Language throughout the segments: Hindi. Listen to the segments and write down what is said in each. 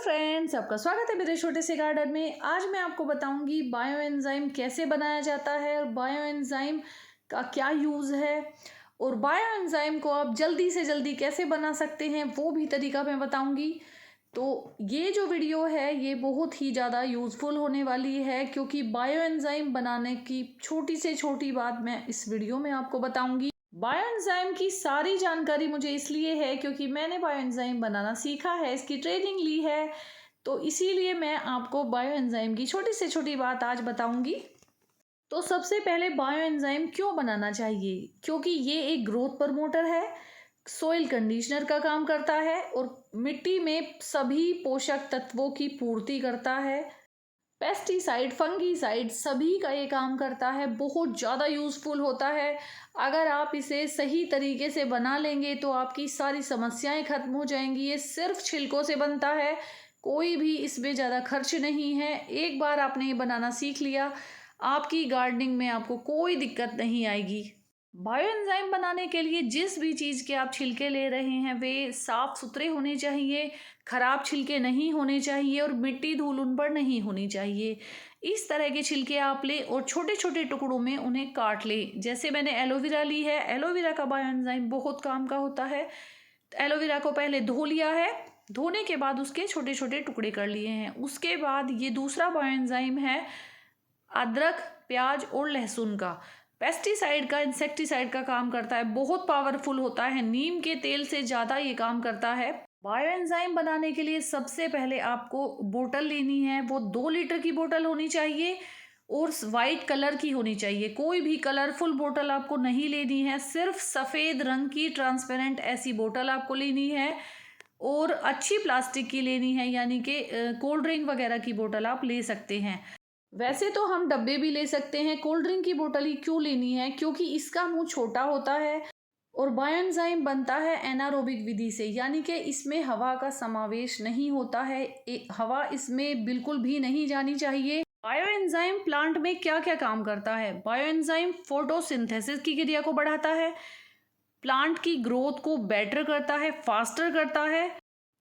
फ्रेंड्स, आपका स्वागत है मेरे छोटे से गार्डन में। आज मैं आपको बताऊंगी बायो एंजाइम कैसे बनाया जाता है और बायो एंजाइम का क्या यूज़ है और बायो एंजाइम को आप जल्दी से जल्दी कैसे बना सकते हैं वो भी तरीका मैं बताऊंगी। तो ये जो वीडियो है ये बहुत ही ज़्यादा यूज़फुल होने वाली है क्योंकि बायो एंजाइम बनाने की छोटी से छोटी बात मैं इस वीडियो में आपको बताऊंगी। बायो एंजाइम की सारी जानकारी मुझे इसलिए है क्योंकि मैंने बायो एंजाइम बनाना सीखा है, इसकी ट्रेनिंग ली है, तो इसीलिए मैं आपको बायो एंजाइम की छोटी से छोटी बात आज बताऊंगी। तो सबसे पहले बायो एंजाइम क्यों बनाना चाहिए, क्योंकि ये एक ग्रोथ प्रमोटर है, सोइल कंडीशनर का काम करता है और मिट्टी में सभी पोषक तत्वों की पूर्ति करता है। पेस्टिसाइड, फंगीसाइड सभी का ये काम करता है, बहुत ज़्यादा यूज़फुल होता है। अगर आप इसे सही तरीके से बना लेंगे तो आपकी सारी समस्याएं खत्म हो जाएंगी। ये सिर्फ छिलकों से बनता है, कोई भी इसमें ज़्यादा खर्च नहीं है। एक बार आपने ये बनाना सीख लिया, आपकी गार्डनिंग में आपको कोई दिक्कत नहीं आएगी। बायो एंजाइम बनाने के लिए जिस भी चीज़ के आप छिलके ले रहे हैं वे साफ़ सुथरे होने चाहिए, खराब छिलके नहीं होने चाहिए और मिट्टी धूल उन पर नहीं होनी चाहिए। इस तरह के छिलके आप लें और छोटे छोटे टुकड़ों में उन्हें काट लें। जैसे मैंने एलोवेरा ली है, एलोवेरा का बायो एंजाइम बहुत काम का होता है। एलोवेरा को पहले धो लिया है, धोने के बाद उसके छोटे छोटे टुकड़े कर लिए हैं। उसके बाद ये दूसरा बायो एंजाइम है अदरक, प्याज और लहसुन का। पेस्टिसाइड का, इंसेक्टिसाइड का काम करता है, बहुत पावरफुल होता है, नीम के तेल से ज़्यादा ये काम करता है। बायो एंजाइम बनाने के लिए सबसे पहले आपको बोतल लेनी है, वो 2 लीटर की बोतल होनी चाहिए और वाइट कलर की होनी चाहिए। कोई भी कलरफुल बोतल आपको नहीं लेनी है, सिर्फ सफ़ेद रंग की ट्रांसपेरेंट ऐसी बोतल आपको लेनी है और अच्छी प्लास्टिक की लेनी है, यानी कि कोल्ड ड्रिंक वगैरह की बोतल आप ले सकते हैं। वैसे तो हम डब्बे भी ले सकते हैं, कोल्ड ड्रिंक की बोतल ही क्यों लेनी है, क्योंकि इसका मुंह छोटा होता है और बायो एंजाइम बनता है एनारोबिक विधि से, यानी कि इसमें हवा का समावेश नहीं होता है, हवा इसमें बिल्कुल भी नहीं जानी चाहिए। बायो एंजाइम प्लांट में क्या क्या काम करता है? बायो एंजाइम फोटोसिंथेसिस की क्रिया को बढ़ाता है, प्लांट की ग्रोथ को बेटर करता है, फास्टर करता है।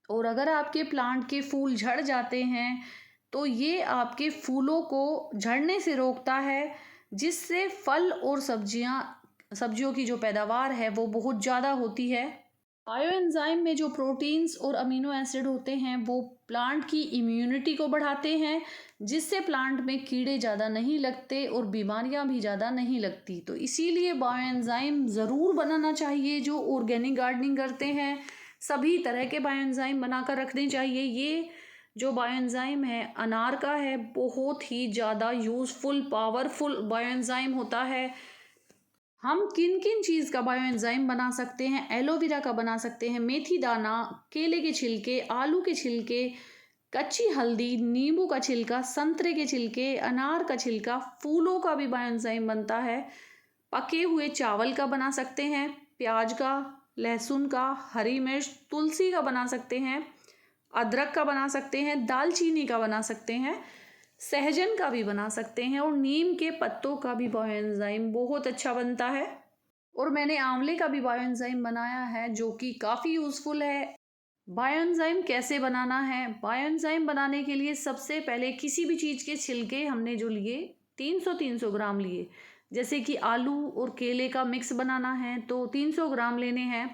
और अगर आपके प्लांट के फूल झड़ जाते हैं तो ये आपके फूलों को झड़ने से रोकता है, जिससे फल और सब्जियों की जो पैदावार है वो बहुत ज़्यादा होती है। बायो एंजाइम में जो प्रोटीन्स और अमीनो एसिड होते हैं वो प्लांट की इम्यूनिटी को बढ़ाते हैं, जिससे प्लांट में कीड़े ज़्यादा नहीं लगते और बीमारियां भी ज़्यादा नहीं लगती। तो इसीलिए बायो एंजाइम ज़रूर बनाना चाहिए। जो ऑर्गेनिक गार्डनिंग करते हैं सभी तरह के बायो एंजाइम बनाकर रखने चाहिए। ये जो बायो एंजाइम है अनार का है, बहुत ही ज़्यादा यूज़फुल पावरफुल बायो एंजाइम होता है। हम किन किन चीज़ का बायो एंजाइम बना सकते हैं? एलोवेरा का बना सकते हैं, मेथी दाना, केले के छिलके, आलू के छिलके, कच्ची हल्दी, नींबू का छिलका, संतरे के छिलके, अनार का छिलका, फूलों का भी बायो एंजाइम बनता है। पके हुए चावल का बना सकते हैं, प्याज का, लहसुन का, हरी मिर्च, तुलसी का बना सकते हैं, अदरक का बना सकते हैं, दालचीनी का बना सकते हैं, सहजन का भी बना सकते हैं और नीम के पत्तों का भी बायो एंजाइम बहुत अच्छा बनता है। और मैंने आंवले का भी बायो एंजाइम बनाया है जो कि काफ़ी यूज़फुल है। बायो एंजाइम कैसे बनाना है? बायो एंजाइम बनाने के लिए सबसे पहले किसी भी चीज़ के छिलके हमने जो लिए 300 ग्राम लिए। जैसे कि आलू और केले का मिक्स बनाना है तो 300 ग्राम लेने हैं।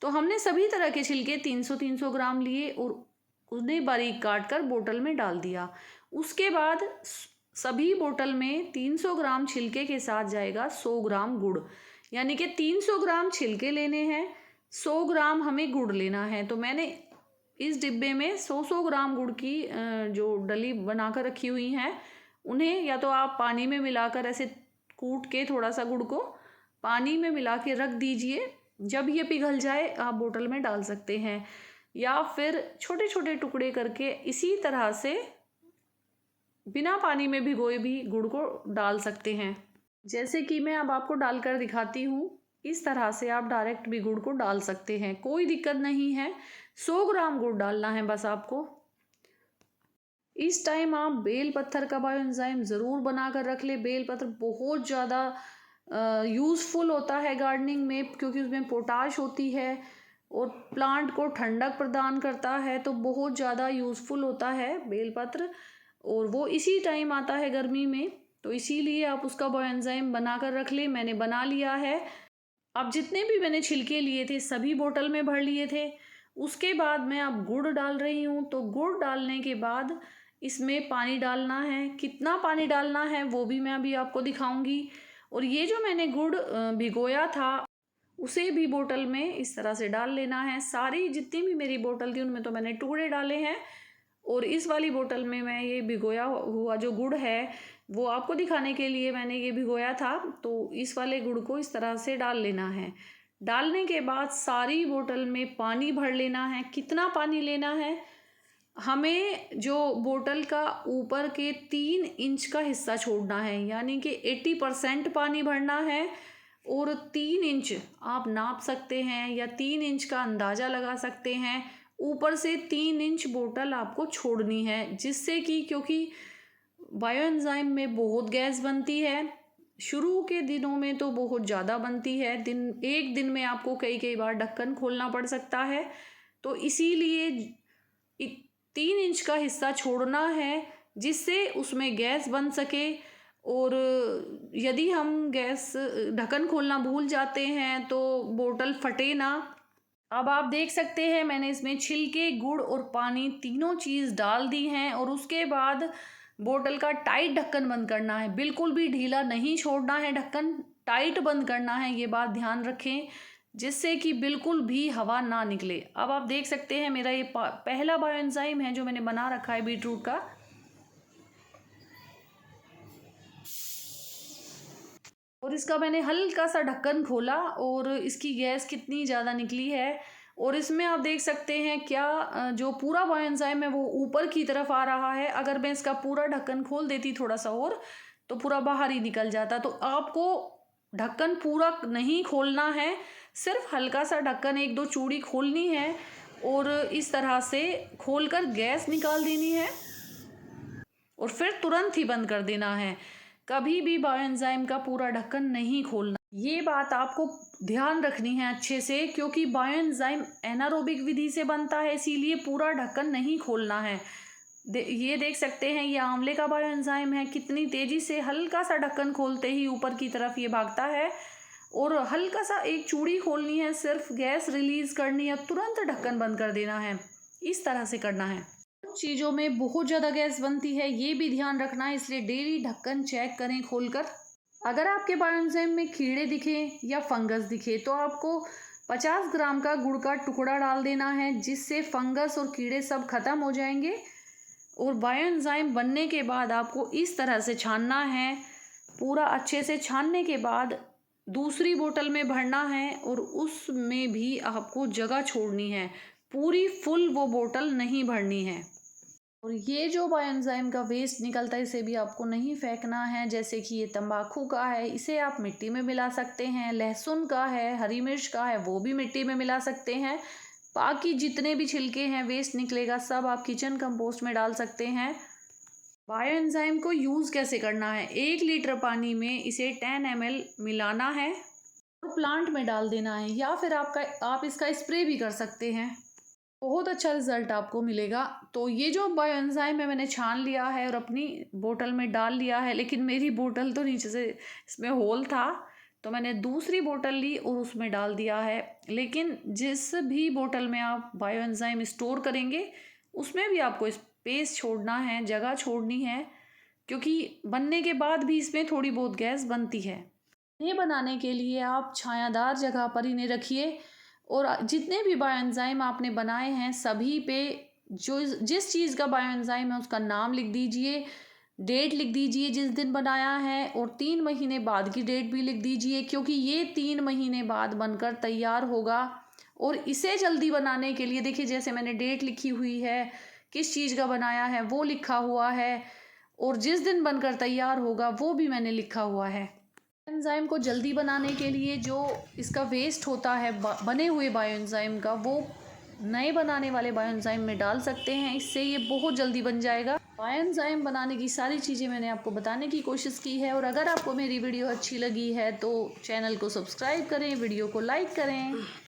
तो हमने सभी तरह के छिलके 300 ग्राम लिए और उन्हें बारीक काट कर बोतल में डाल दिया। उसके बाद सभी बोतल में 300 ग्राम छिलके के साथ जाएगा 100 ग्राम गुड़, यानी कि 300 ग्राम छिलके लेने हैं, 100 ग्राम हमें गुड़ लेना है। तो मैंने इस डिब्बे में 100 ग्राम गुड़ की जो डली बनाकर रखी हुई हैं उन्हें या तो आप पानी में मिलाकर ऐसे कूट के थोड़ा सा गुड़ को पानी में मिला के रख दीजिए। जब ये पिघल जाए आप बोतल में डाल सकते हैं, या फिर छोटे छोटे टुकड़े करके इसी तरह से बिना पानी में भिगोए भी गुड़ को डाल सकते हैं। जैसे कि मैं अब आपको डालकर दिखाती हूँ, इस तरह से आप डायरेक्ट भी गुड़ को डाल सकते हैं, कोई दिक्कत नहीं है। 100 ग्राम गुड़ डालना है बस आपको। इस टाइम आप बेल पत्थर का बायो एंजाइम ज़रूर बना कर रख ले। बेल पत्थर बहुत ज़्यादा यूज़फुल होता है गार्डनिंग में क्योंकि उसमें पोटाश होती है, और प्लांट को ठंडक प्रदान करता है, तो बहुत ज़्यादा यूज़फुल होता है बेलपत्र। और वो इसी टाइम आता है गर्मी में, तो इसीलिए आप उसका बायोएंजाइम बना कर रख लें। मैंने बना लिया है। अब जितने भी मैंने छिलके लिए थे सभी बोतल में भर लिए थे। उसके बाद मैं अब गुड़ डाल रही हूँ। तो गुड़ डालने के बाद इसमें पानी डालना है। कितना पानी डालना है वो भी मैं अभी आपको दिखाऊंगी। और ये जो मैंने गुड़ भिगोया था उसे भी बोतल में इस तरह से डाल लेना है। सारी जितनी भी मेरी बोतल थी उनमें तो मैंने टुकड़े डाले हैं। और इस वाली बोतल में मैं ये भिगोया हुआ जो गुड़ है वो आपको दिखाने के लिए मैंने ये भिगोया था। तो इस वाले गुड़ को इस तरह से डाल लेना है। डालने के बाद सारी बोतल में पानी भर लेना है। कितना पानी लेना है, हमें जो बोतल का ऊपर के 3 इंच का हिस्सा छोड़ना है, यानी कि 80% पानी भरना है। और 3 इंच आप नाप सकते हैं या 3 इंच का अंदाज़ा लगा सकते हैं। ऊपर से 3 इंच बोतल आपको छोड़नी है, जिससे कि क्योंकि बायोएंजाइम में बहुत गैस बनती है। शुरू के दिनों में तो बहुत ज़्यादा बनती है। एक दिन में आपको कई कई बार ढक्कन खोलना पड़ सकता है। तो इसीलिए 3 इंच का हिस्सा छोड़ना है, जिससे उसमें गैस बन सके। और यदि हम गैस ढक्कन खोलना भूल जाते हैं तो बोतल फटे ना। अब आप देख सकते हैं मैंने इसमें छिलके, गुड़ और पानी तीनों चीज़ डाल दी हैं। और उसके बाद बोतल का टाइट ढक्कन बंद करना है। बिल्कुल भी ढीला नहीं छोड़ना है, ढक्कन टाइट बंद करना है। ये बात ध्यान रखें, जिससे कि बिल्कुल भी हवा ना निकले। अब आप देख सकते हैं मेरा ये पहला बायोएंजाइम है जो मैंने बना रखा है बीटरूट का। और इसका मैंने हल्का सा ढक्कन खोला और इसकी गैस कितनी ज़्यादा निकली है। और इसमें आप देख सकते हैं क्या जो पूरा बायोएंजाइम है वो ऊपर की तरफ आ रहा है। अगर मैं इसका पूरा ढक्कन खोल देती थोड़ा सा और, तो पूरा बाहर ही निकल जाता। तो आपको ढक्कन पूरा नहीं खोलना है, सिर्फ हल्का सा ढक्कन 1-2 चूड़ी खोलनी है और इस तरह से खोलकर गैस निकाल देनी है और फिर तुरंत ही बंद कर देना है। कभी भी बायोएंजाइम का पूरा ढक्कन नहीं खोलना। ये बात आपको ध्यान रखनी है अच्छे से, क्योंकि बायोएंजाइम एनारोबिक विधि से बनता है, इसीलिए पूरा ढक्कन नहीं खोलना है। ये देख सकते हैं ये आंवले का बायोएंजाइम है। कितनी तेजी से हल्का सा ढक्कन खोलते ही ऊपर की तरफ ये भागता है। और हल्का सा एक चूड़ी खोलनी है, सिर्फ गैस रिलीज करनी है, तुरंत ढक्कन बंद कर देना है। इस तरह से करना है। चीज़ों में बहुत ज़्यादा गैस बनती है, ये भी ध्यान रखना है, इसलिए डेली ढक्कन चेक करें खोलकर। अगर आपके बायोएंजाइम में कीड़े दिखे या फंगस दिखे तो आपको 50 ग्राम का गुड़ का टुकड़ा डाल देना है, जिससे फंगस और कीड़े सब खत्म हो जाएंगे। और बायोएंजाइम बनने के बाद आपको इस तरह से छानना है। पूरा अच्छे से छानने के बाद दूसरी बोतल में भरना है और उसमें भी आपको जगह छोड़नी है। पूरी फुल वो बोतल नहीं भरनी है। और ये जो बायोएंजाइम का वेस्ट निकलता है इसे भी आपको नहीं फेंकना है। जैसे कि ये तंबाकू का है, इसे आप मिट्टी में मिला सकते हैं। लहसुन का है, हरी मिर्च का है, वो भी मिट्टी में मिला सकते हैं। बाकी जितने भी छिलके हैं वेस्ट निकलेगा सब आप किचन कंपोस्ट में डाल सकते हैं। बायोएंजाइम को यूज़ कैसे करना है, 1 लीटर पानी में इसे 10 ml मिलाना है और प्लांट में डाल देना है, या फिर आप इसका स्प्रे भी कर सकते हैं। बहुत अच्छा रिजल्ट आपको मिलेगा। तो ये जो बायोएंजाइम है मैंने छान लिया है और अपनी बोतल में डाल लिया है। लेकिन मेरी बोतल तो नीचे से इसमें होल था, तो मैंने दूसरी बोतल ली और उसमें डाल दिया है। लेकिन जिस भी बोतल में आप बायोएंजाइम स्टोर करेंगे उसमें भी आपको स्पेस छोड़ना है, जगह छोड़नी है, क्योंकि बनने के बाद भी इसमें थोड़ी बहुत गैस बनती है। इन्हें बनाने के लिए आप छायादार जगह पर इन्हें रखिए। और जितने भी बायोएंजाइम आपने बनाए हैं सभी पे जो जिस चीज़ का बायोएंजाइम है उसका नाम लिख दीजिए, डेट लिख दीजिए जिस दिन बनाया है, और 3 महीने बाद की डेट भी लिख दीजिए, क्योंकि ये 3 महीने बाद बनकर तैयार होगा। और इसे जल्दी बनाने के लिए देखिए जैसे मैंने डेट लिखी हुई है, किस चीज़ का बनाया है वो लिखा हुआ है, और जिस दिन बनकर तैयार होगा वो भी मैंने लिखा हुआ है। एंजाइम को जल्दी बनाने के लिए जो इसका वेस्ट होता है बने हुए बायोएंजाइम का, वो नए बनाने वाले बायोएंजाइम में डाल सकते हैं। इससे ये बहुत जल्दी बन जाएगा। बायोएंजाइम बनाने की सारी चीज़ें मैंने आपको बताने की कोशिश की है। और अगर आपको मेरी वीडियो अच्छी लगी है तो चैनल को सब्सक्राइब करें, वीडियो को लाइक करें।